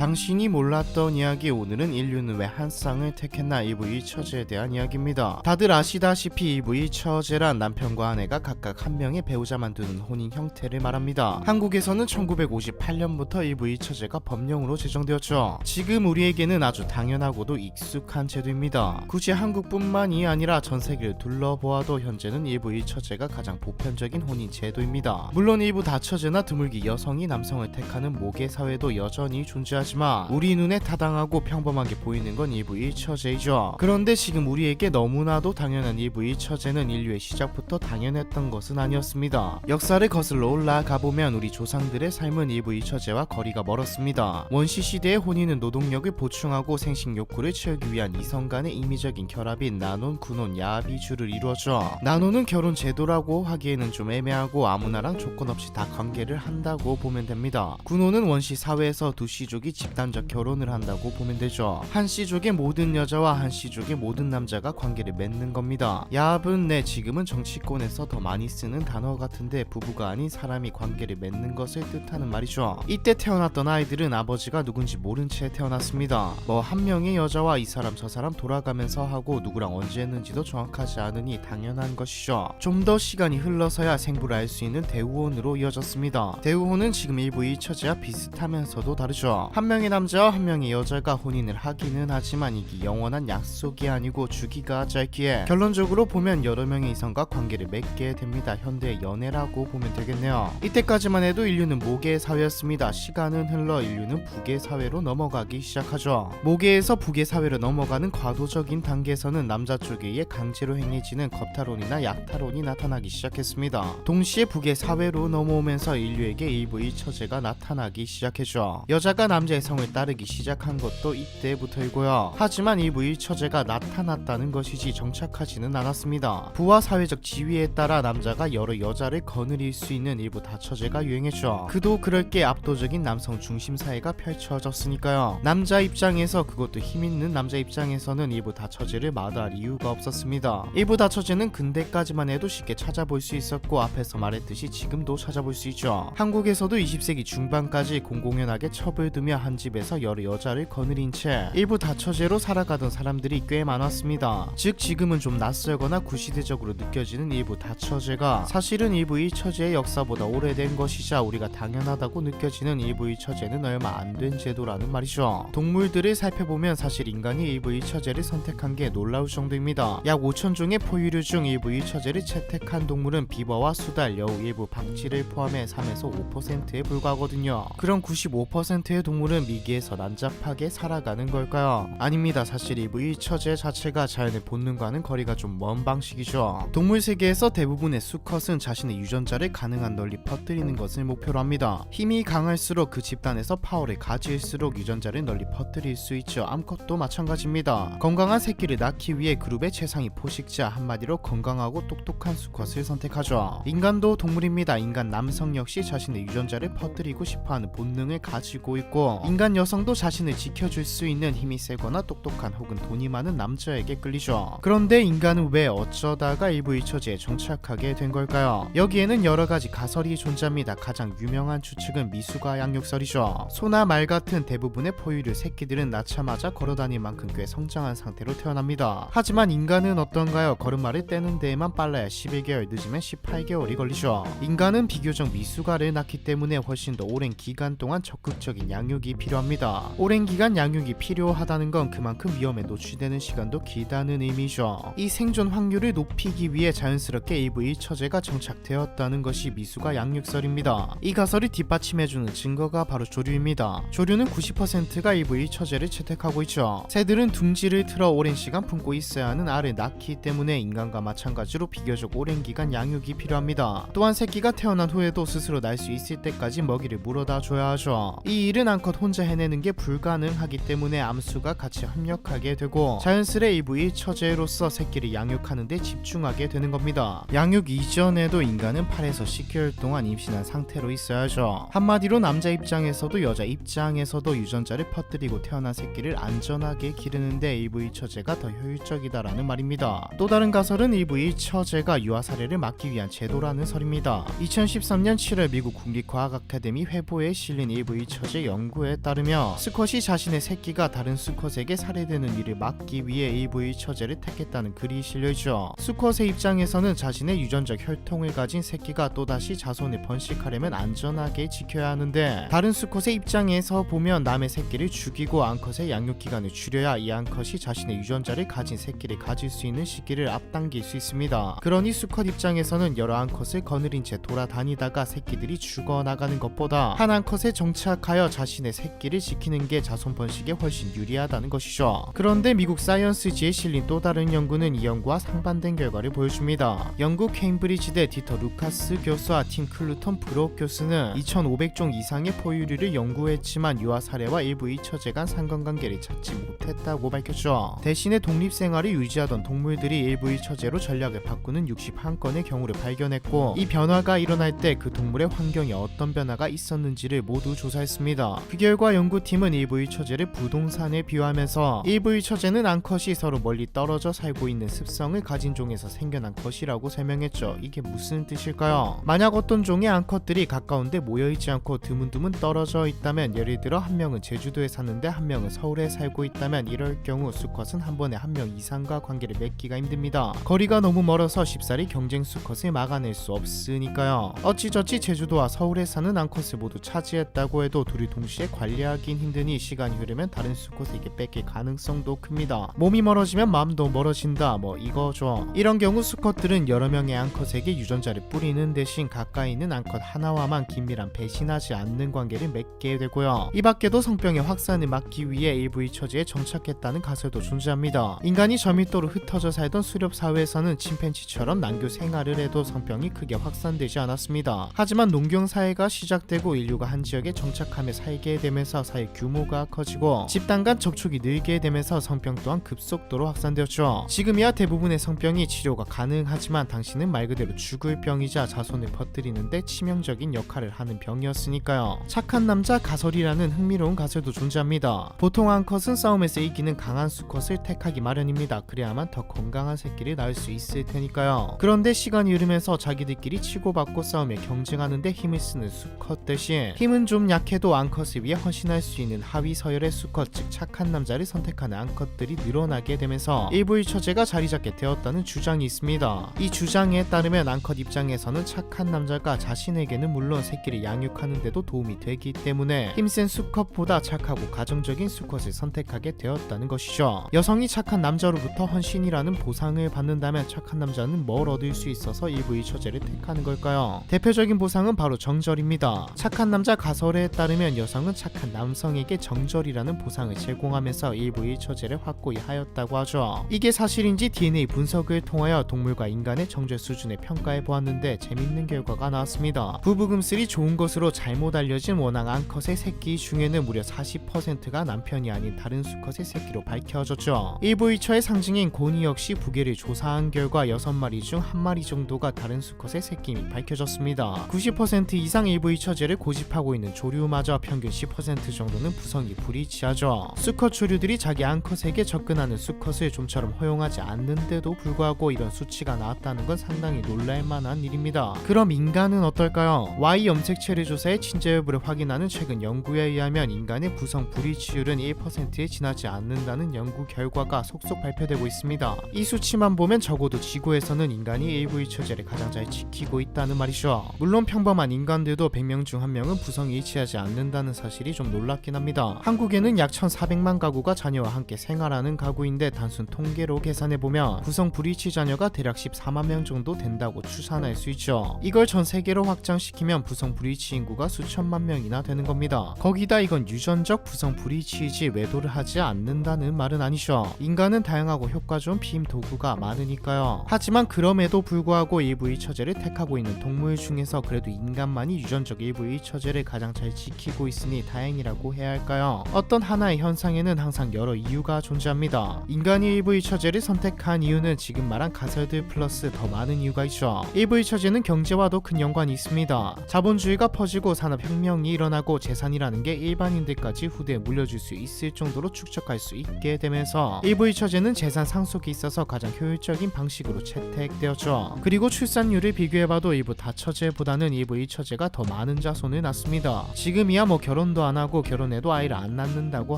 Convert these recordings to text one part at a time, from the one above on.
당신이 몰랐던 이야기. 오늘은 인류는 왜 한 쌍을 택했나 EV 처제에 대한 이야기입니다. 다들 아시다시피 EV 처제란 남편과 아내가 각각 한 명의 배우자만 두는 혼인 형태를 말합니다. 한국에서는 1958년부터 EV 처제가 법령으로 제정되었죠. 지금 우리에게는 아주 당연하고도 익숙한 제도입니다. 굳이 한국뿐만이 아니라 전 세계를 둘러보아도 현재는 EV 처제가 가장 보편적인 혼인 제도입니다. 물론 일부 다처제나 드물게 여성이 남성을 택하는 모계 사회도 여전히 존재하지만 우리 눈에 타당하고 평범하게 보이는 건 EV 처제이죠. 그런데 지금 우리에게 너무나도 당연한 EV 처제는 인류의 시작부터 당연했던 것은 아니었습니다. 역사를 거슬러 올라가 보면 우리 조상들의 삶은 EV 처제와 거리가 멀었습니다. 원시 시대의 혼인은 노동력을 보충하고 생식 욕구를 채우기 위한 이성 간의 임의적인 결합인 나논, 군혼, 야합 위주를 이루었죠. 나논은 결혼 제도라고 하기에는 좀 애매하고 아무나랑 조건 없이 다 관계를 한다고 보면 됩니다. 군혼은 원시 사회에서 두 씨족이 집단적 결혼을 한다고 보면 되죠. 한 씨족의 모든 여자와 한 씨족의 모든 남자가 관계를 맺는 겁니다. 야합은 지금은 정치권에서 더 많이 쓰는 단어 같은데 부부가 아닌 사람이 관계를 맺는 것을 뜻하는 말이죠. 이때 태어났던 아이들은 아버지가 누군지 모른 채 태어났습니다. 한 명의 여자와 이 사람 저 사람 돌아가면서 하고 누구랑 언제 했는지도 정확하지 않으니 당연한 것이죠. 좀 더 시간이 흘러서야 생부를 알 수 있는 대우혼으로 이어졌습니다. 대우혼은 지금 EV 처제와 비슷하면서도 다르죠. 한 명의 남자와 한 명의 여자가 혼인을 하기는 하지만 이게 영원한 약속이 아니고 주기가 짧기에 결론적으로 보면 여러 명의 이성과 관계를 맺게 됩니다. 현대의 연애라고 보면 되겠네요. 이때까지만 해도 인류는 모계 사회였습니다. 시간은 흘러 인류는 부계 사회로 넘어가기 시작하죠. 모계에서 부계 사회로 넘어가는 과도적인 단계에서는 남자 쪽에 의해 강제로 행해지는 겁탈혼이나 약탈혼이 나타나기 시작했습니다. 동시에 부계 사회로 넘어오면서 인류에게 EV 처제가 나타나기 시작했죠. 여자가 남자의 성을 따르기 시작한 것도 이때부터이고요. 하지만 EV 처제가 나타났다는 것이지 정착하지는 않았습니다. 부와 사회적 지위에 따라 남자가 여러 여자를 거느릴 수 있는 일부 다처제가 유행했죠. 그도 그럴 게 압도적인 남성 중심 사회가 펼쳐졌으니까요. 남자 입장에서, 그것도 힘있는 남자 입장에서는 일부 다처제를 마다할 이유가 없었습니다. 일부 다처제는 근대까지만 해도 쉽게 찾아볼 수 있었고 앞에서 말했듯이 지금도 찾아볼 수 있죠. 한국에서도 20세기 중반까지 공공연하게 첩을 두며 한 집에서 여러 여자를 거느린 채 일부 다처제로 살아가던 사람들이 꽤 많았습니다. 즉 지금은 좀 낯설거나 구시대적으로 느껴지는 일부 다처제가 사실은 EV 처제의 역사보다 오래된 것이자 우리가 당연하다고 느껴지는 EV 처제는 얼마 안 된 제도라는 말이죠. 동물들을 살펴보면 사실 인간이 EV 처제를 선택한 게 놀라울 정도입니다. 약 5,000종의 포유류 중 EV 처제를 채택한 동물은 비버와 수달, 여우, 일부 박쥐를 포함해 3에서 5%에 불과하거든요. 그럼 95%의 동물은 미개에서 난잡하게 살아가는 걸까요? 아닙니다. 사실 EV 처제 자체가 자연의 본능과는 거리가 좀 먼 방식이죠. 동물 세계에서 대부분의 수컷은 자신의 유전자를 가능한 널리 퍼뜨리는 것을 목표로 합니다. 힘이 강할수록 그 집단에서 파워를 가질수록 유전자를 널리 퍼뜨릴 수 있죠. 암컷도 마찬가지입니다. 건강한 새끼를 낳기 위해 그룹의 최상위 포식자, 한마디로 건강하고 똑똑한 수컷을 선택하죠. 인간도 동물입니다. 인간 남성 역시 자신의 유전자를 퍼뜨리고 싶어하는 본능을 가지고 있고 인간 여성도 자신을 지켜줄 수 있는 힘이 세거나 똑똑한 혹은 돈이 많은 남자에게 끌리죠. 그런데 인간은 왜 어쩌다가 EV 처제에 정착하게 된 걸까요? 여기에는 여러가지 가설이 존재합니다. 가장 유명한 추측은 미숙아 양육설이죠. 소나 말 같은 대부분의 포유류 새끼들은 낳자마자 걸어다닐 만큼 꽤 성장한 상태로 태어납니다. 하지만 인간은 어떤가요? 걸음마를 떼는 데에만 빨라야 11개월, 늦으면 18개월이 걸리죠. 인간은 비교적 미숙아를 낳기 때문에 훨씬 더 오랜 기간 동안 적극적인 양육이 필요합니다. 오랜 기간 양육이 필요하다는 건 그만큼 위험에 노출되는 시간도 길다는 의미죠. 이 생존 확률을 높이기 위해 자연스럽게 EV 처제가 정착되었다는 것이 미숙아 양육설입니다. 이 가설이 뒷받침해주는 증거가 바로 조류입니다. 조류는 90%가 EV 처제를 채택하고 있죠. 새들은 둥지를 틀어 오랜 시간 품고 있어야 하는 알을 낳기 때문에 인간과 마찬가지로 비교적 오랜 기간 양육이 필요합니다. 또한 새끼가 태어난 후에도 스스로 날 수 있을 때까지 먹이를 물어다 줘야 하죠. 이 일은 암컷 혼자 해내는 게 불가능하기 때문에 암수가 같이 협력하게 되고 자연스레 EV 처제로서 새끼를 양육하는 데 집중하게 되는 겁니다. 양육 이전에도 인간은 8에서 10개월 동안 임신한 상태로 있어야죠. 한마디로 남자 입장에서도 여자 입장에서도 유전자를 퍼뜨리고 태어난 새끼를 안전하게 기르는데 EV 처제가 더 효율적이다라는 말입니다. 또 다른 가설은 EV 처제가 유아 사례를 막기 위한 제도라는 설입니다. 2013년 7월 미국 국립과학 아카데미 회보에 실린 EV 처제 연구에 연구에 따르면 수컷이 자신의 새끼가 다른 수컷에게 살해되는 일을 막기 위해 AV 처제를 택했다는 글이 실려있죠. 수컷의 입장에서는 자신의 유전적 혈통을 가진 새끼가 또다시 자손을 번식하려면 안전하게 지켜야 하는데, 다른 수컷의 입장에서 보면 남의 새끼를 죽이고 암컷의 양육기간을 줄여야 이 암컷이 자신의 유전자를 가진 새끼를 가질 수 있는 시기를 앞당길 수 있습니다. 그러니 수컷 입장에서는 여러 암컷을 거느린 채 돌아다니다가 새끼들이 죽어나가는 것보다 한 암컷에 정착하여 자신의 새끼를 지키는 게 자손 번식에 훨씬 유리하다는 것이죠. 그런데 미국 사이언스지에 실린 또 다른 연구는 이 연구와 상반된 결과를 보여줍니다. 영국 케임브리지대 디터 루카스 교수와 팀 클루턴 브록 교수는 2,500종 이상의 포유류를 연구했지만 유아 사례와 AV 처제 간 상관관계를 찾지 못했다고 밝혔죠. 대신에 독립생활을 유지하던 동물들이 AV 처제로 전략을 바꾸는 61건의 경우를 발견했고, 이 변화가 일어날 때 그 동물의 환경에 어떤 변화가 있었는지를 모두 조사했습니다. 그 결과 연구팀은 AV 처제를 부동산에 비유하면서 AV 처제는 암컷이 서로 멀리 떨어져 살고 있는 습성을 가진 종에서 생겨난 것이라고 설명했죠. 이게 무슨 뜻일까요? 만약 어떤 종의 암컷들이 가까운데 모여있지 않고 드문드문 떨어져 있다면, 예를 들어 한 명은 제주도에 사는데 한 명은 서울에 살고 있다면, 이럴 경우 수컷은 한 번에 한 명 이상과 관계를 맺기가 힘듭니다. 거리가 너무 멀어서 쉽사리 경쟁 수컷을 막아낼 수 없으니까요. 어찌저찌 제주도와 서울에 사는 암컷을 모두 차지했다고 해도 둘이 동시에 관리하긴 힘드니 시간이 흐르면 다른 수컷에게 뺏길 가능성도 큽니다. 몸이 멀어지면 마음도 멀어진다, 뭐 이거죠. 이런 경우 수컷들은 여러 명의 암컷에게 유전자를 뿌리는 대신 가까이 있는 암컷 하나와만 긴밀한 배신하지 않는 관계를 맺게 되고요. 이 밖에도 성병의 확산을 막기 위해 AV 처지에 정착했다는 가설도 존재합니다. 인간이 저밀도로 흩어져 살던 수렵 사회에서는 침팬지처럼 난교 생활을 해도 성병이 크게 확산되지 않았습니다. 하지만 농경 사회가 시작되고 인류가 한 지역에 정착하며 살게 되면서 사회 규모가 커지고 집단 간 접촉이 늘게 되면서 성병 또한 급속도로 확산되었죠. 지금이야 대부분의 성병이 치료가 가능하지만 당시는 말 그대로 죽을 병이자 자손을 퍼뜨리는데 치명적인 역할을 하는 병이었으니까요. 착한 남자 가설이라는 흥미로운 가설도 존재합니다. 보통 암컷은 싸움에서 이기는 강한 수컷을 택하기 마련입니다. 그래야만 더 건강한 새끼를 낳을 수 있을 테니까요. 그런데 시간이 흐르면서 자기들끼리 치고받고 싸우며 경쟁하는데 힘을 쓰는 수컷 대신 힘은 좀 약해도 암컷을 위해 헌신할 수 있는 하위 서열의 수컷, 즉 착한 남자를 선택하는 암컷들이 늘어나게 되면서 AV 처제가 자리 잡게 되었다는 주장이 있습니다. 이 주장에 따르면 암컷 입장에서는 착한 남자가 자신에게는 물론 새끼를 양육하는 데도 도움이 되기 때문에 힘센 수컷보다 착하고 가정적인 수컷을 선택하게 되었다는 것이죠. 여성이 착한 남자로부터 헌신이라는 보상을 받는다면 착한 남자는 뭘 얻을 수 있어서 AV 처제를 택하는 걸까요? 대표적인 보상은 바로 정절입니다. 착한 남자 가설에 따르면 여성은 착한 남성에게 정절이라는 보상을 제공하면서 AV 처제를 확고히 하였다고 하죠. 이게 사실인지 DNA 분석을 통하여 동물과 인간의 정절 수준을 평가해 보았는데 재밌는 결과가 나왔습니다. 부부금슬이 좋은 것으로 잘못 알려진 원앙 암컷의 새끼 중에는 무려 40%가 남편이 아닌 다른 수컷의 새끼로 밝혀졌죠. AV처의 상징인 고니 역시 부계를 조사한 결과 6마리 중 1마리 정도가 다른 수컷의 새끼임이 밝혀졌습니다. 90% 이상 AV 처제를 고집하고 있는 조류마저 평균 10% 정도는 부성이 불일치하죠. 수컷 조류들이 자기 암컷에게 접근하는 수컷을 좀처럼 허용하지 않는데도 불구하고 이런 수치가 나왔다는 건 상당히 놀랄만한 일입니다. 그럼 인간은 어떨까요? Y 염색체를 조사해 친자 여부를 확인하는 최근 연구에 의하면 인간의 부성 불일치율은 1%에 지나지 않는다는 연구 결과가 속속 발표되고 있습니다. 이 수치만 보면 적어도 지구에서는 인간이 AV 처제를 가장 잘 지키고 있다는 말이죠. 물론 평범한 인간들도 100명 중 1명은 부성이 일치하지 않는다는 사실이 좀 놀랍긴 합니다. 한국에는 약 1,400만 가구가 자녀와 함께 생활하는 가구인데 단순 통계로 계산해보면 부성 불일치 자녀가 대략 14만 명 정도 된다고 추산할 수 있죠. 이걸 전 세계로 확장시키면 부성 불일치 인구가 수천만 명이나 되는 겁니다. 거기다 이건 유전적 부성 불일치이지 외도를 하지 않는다는 말은 아니죠. 인간은 다양하고 효과 좋은 피임 도구가 많으니까요. 하지만 그럼에도 불구하고 AV 처제를 택하고 있는 동물 중에서 그래도 인간만이 유전적 AV 처제를 가장 잘 지키고 있으니 다행이라고 해야 할까요? 어떤 하나의 현상에는 항상 여러 이유가 존재합니다. 인간이 AV 처제를 선택한 이유는 지금 말한 가설들 플러스 더 많은 이유가 있죠. AV 처제는 경제와도 큰 연관이 있습니다. 자본주의가 퍼지고 산업혁명이 일어나고 재산이라는 게 일반인들까지 후대에 물려줄 수 있을 정도로 축적할 수 있게 되면서 AV 처제는 재산 상속에 있어서 가장 효율적인 방식으로 채택되었죠. 그리고 출산율을 비교해봐도 일부 다처제보다는 AV 처제가 더 많은 자손을 낳습니다. 지금이야 뭐 결혼도 결혼도 안 하고 결혼해도 아이를 안 낳는다고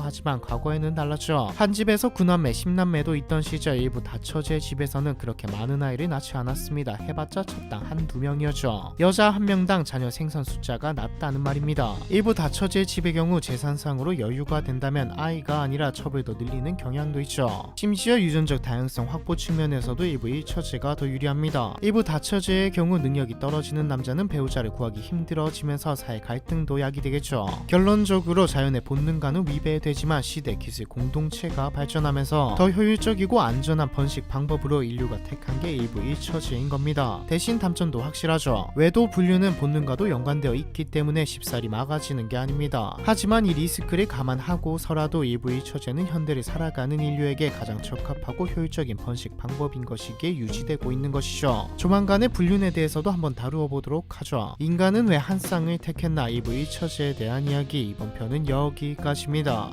하지만 과거에는 달랐죠. 한 집에서 9남매 10남매도 있던 시절 일부 다처제의 집에서는 그렇게 많은 아이를 낳지 않았습니다. 해봤자 첫당 한두 명이었죠. 여자 한 명당 자녀 생산 숫자가 낮다는 말입니다. 일부 다처제의 집의 경우 재산상으로 여유가 된다면 아이가 아니라 첩을 더 늘리는 경향도 있죠. 심지어 유전적 다양성 확보 측면에서도 일부 1처제가 더 유리합니다. 일부 다처제의 경우 능력이 떨어지는 남자는 배우자를 구하기 힘들어지면서 사회 갈등도 야기되겠죠. 결론적으로 자연의 본능과는 위배되지만 시대 기술 공동체가 발전하면서 더 효율적이고 안전한 번식 방법으로 인류가 택한 게 일부 1처제인 겁니다. 대신 단점도 확실하죠. 외도 분류는 본능과도 연관되어 있기 때문에 쉽사리 막아지는 게 아닙니다. 하지만 이 리스크를 감안하고서라도 일부 1처제는 현대를 살아가는 인류에게 가장 적합하고 효율적인 번식 방법인 것이기에 유지되고 있는 것이죠. 조만간의 불륜에 대해서도 한번 다루어 보도록 하죠. 인간은 왜 한 쌍을 택했나 일부 1처제에 대한 이야기, 이번 편은 여기까지입니다.